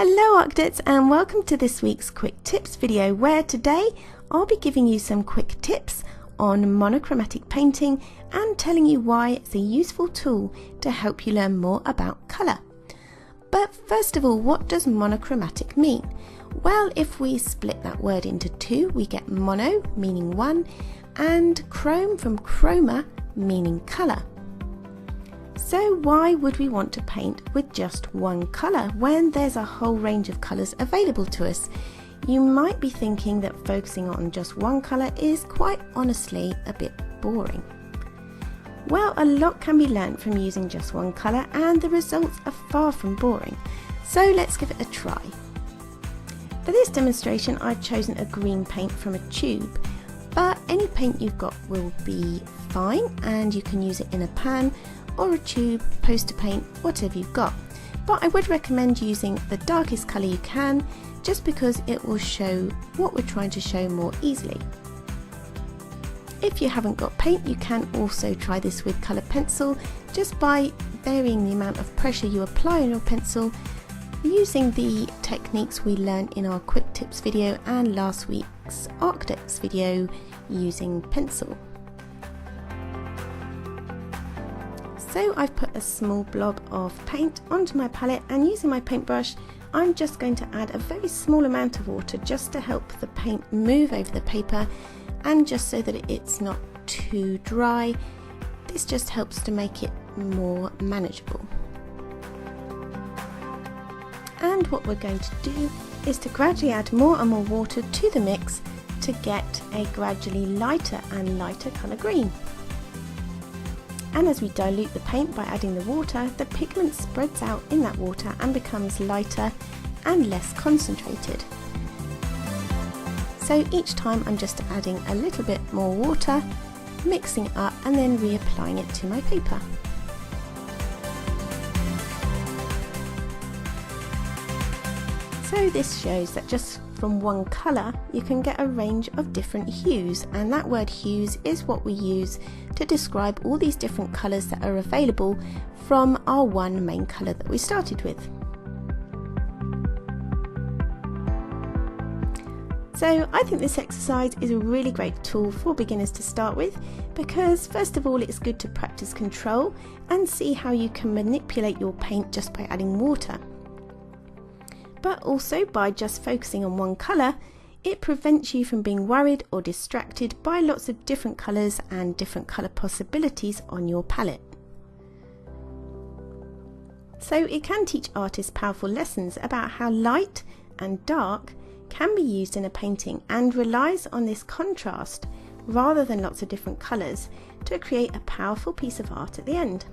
Hello Artcadets, and welcome to this week's quick tips video, where today I'll be giving you some quick tips on monochromatic painting and telling you why it's a useful tool to help you learn more about colour. But first of all, what does monochromatic mean? Well, if we split that word into two, we get mono, meaning one, and chrome from chroma, meaning colour. So why would we want to paint with just one colour when there's a whole range of colours available to us? You might be thinking that focusing on just one colour is quite honestly a bit boring. Well, a lot can be learnt from using just one colour, and the results are far from boring. So let's give it a try. For this demonstration, I've chosen a green paint from a tube, but any paint you've got will be fine, and you can use it in a pan or a tube, poster paint, whatever you've got. But I would recommend using the darkest colour you can, just because it will show what we're trying to show more easily. If you haven't got paint, you can also try this with colour pencil, just by varying the amount of pressure you apply on your pencil, using the techniques we learned in our quick tips video and last week's Artcadets video using pencil. So I've put a small blob of paint onto my palette, and using my paintbrush I'm just going to add a very small amount of water just to help the paint move over the paper, and just so that it's not too dry. This just helps to make it more manageable. And what we're going to do is to gradually add more and more water to the mix to get a gradually lighter and lighter colour green. And as we dilute the paint by adding the water, the pigment spreads out in that water and becomes lighter and less concentrated. So each time I'm just adding a little bit more water, mixing it up, and then reapplying it to my paper. So this shows that just from one colour you can get a range of different hues, and that word hues is what we use to describe all these different colours that are available from our one main colour that we started with. So I think this exercise is a really great tool for beginners to start with, because first of all it's good to practice control and see how you can manipulate your paint just by adding water. But also, by just focusing on one colour, it prevents you from being worried or distracted by lots of different colours and different colour possibilities on your palette. So it can teach artists powerful lessons about how light and dark can be used in a painting, and relies on this contrast rather than lots of different colours to create a powerful piece of art at the end.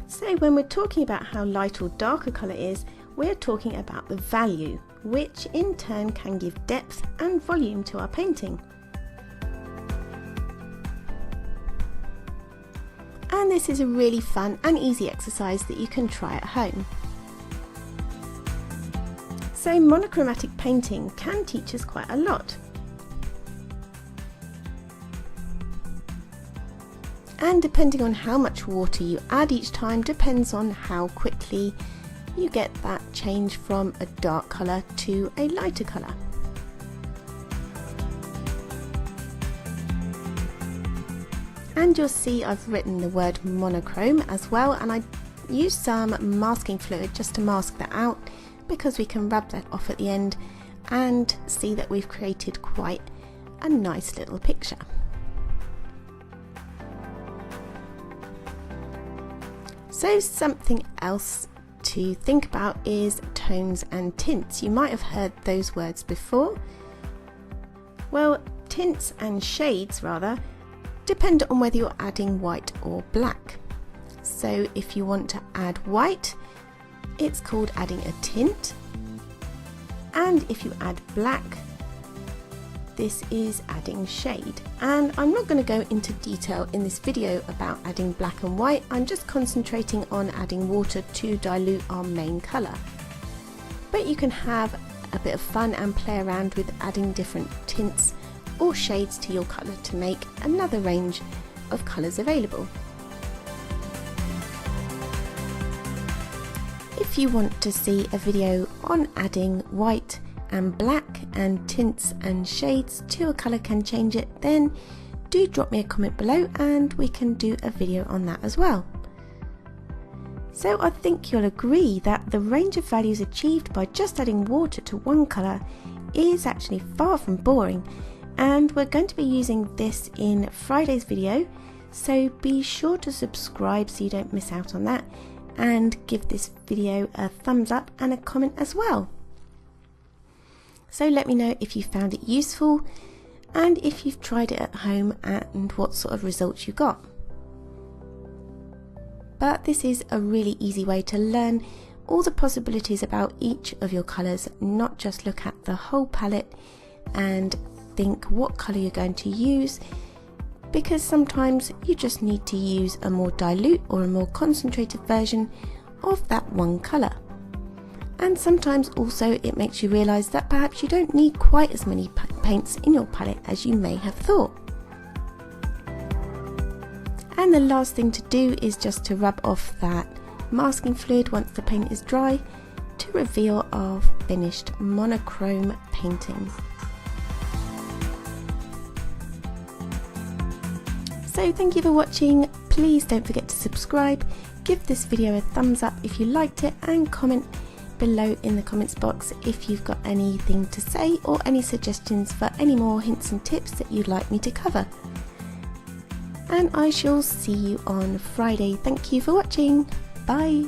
So when we're talking about how light or dark a colour is, we're talking about the value, which in turn can give depth and volume to our painting. And this is a really fun and easy exercise that you can try at home. So monochromatic painting can teach us quite a lot. And depending on how much water you add each time depends on how quickly you get that change from a dark colour to a lighter colour. And you'll see I've written the word monochrome as well, and I used some masking fluid just to mask that out, because we can rub that off at the end and see that we've created quite a nice little picture. So something else to think about is tones and tints. You might have heard those words before. Well, tints and shades rather depend on whether you're adding white or black. So if you want to add white, it's called adding a tint, and if you add black, this is adding shade. And I'm not going to go into detail in this video about adding black and white. I'm just concentrating on adding water to dilute our main colour. But you can have a bit of fun and play around with adding different tints or shades to your colour to make another range of colours available. If you want to see a video on adding white and black and tints and shades to a colour can change it, then do drop me a comment below and we can do a video on that as well. So I think you'll agree that the range of values achieved by just adding water to one colour is actually far from boring, and we're going to be using this in Friday's video, so be sure to subscribe so you don't miss out on that, and give this video a thumbs up and a comment as well. So let me know if you found it useful and if you've tried it at home and what sort of results you got. But this is a really easy way to learn all the possibilities about each of your colours, not just look at the whole palette and think what colour you're going to use, because sometimes you just need to use a more dilute or a more concentrated version of that one colour. And sometimes also it makes you realise that perhaps you don't need quite as many paints in your palette as you may have thought. And the last thing to do is just to rub off that masking fluid once the paint is dry to reveal our finished monochrome painting. So thank you for watching. Please don't forget to subscribe, give this video a thumbs up if you liked it, and comment below in the comments box if you've got anything to say or any suggestions for any more hints and tips that you'd like me to cover. And I shall see you on Friday. Thank you for watching. Bye.